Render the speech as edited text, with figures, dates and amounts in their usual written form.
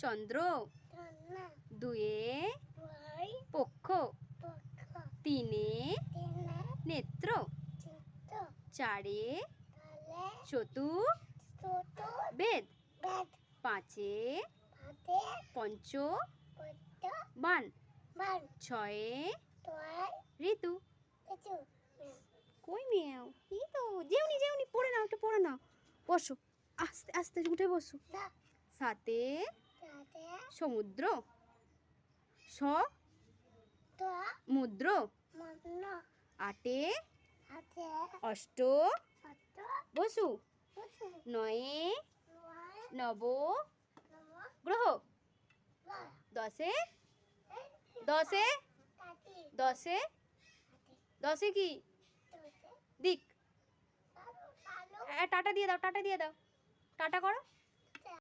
চন্দ্র। দুয়ে পক্ষ। তিনে নেত্র। চারে চতুর্বেদ। পাঁচে পঞ্চ বান। ছয়ে ঋতু। কই মেয়াও এই তো যেউনি যেউনি পড়ে নাও, একটু পড়ে নাও। বসো, আস্তে আস্তে উঠে বসো। সাতে সমুদ্র। সমুদ্র। আটে অষ্ট বসু। নয়ে নব গ্রহ। দশে দশে দশে দশে কি দিক। টাটা দিয়ে দাও, টাটা দিয়ে দাও, টাটা করো।